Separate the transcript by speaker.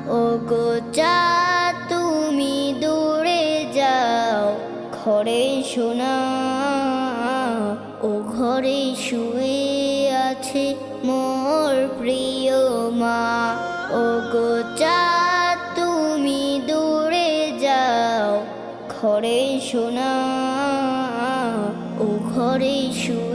Speaker 1: ওগো চাঁদ তুমি দূরে যাও, ঘরে শোনা ও ঘরে শুয়ে আছে মোর প্রিয় মা। ওগো চাঁদ তুমি দূরে যাও, ঘরে শোনা ও ঘরে শুয়ে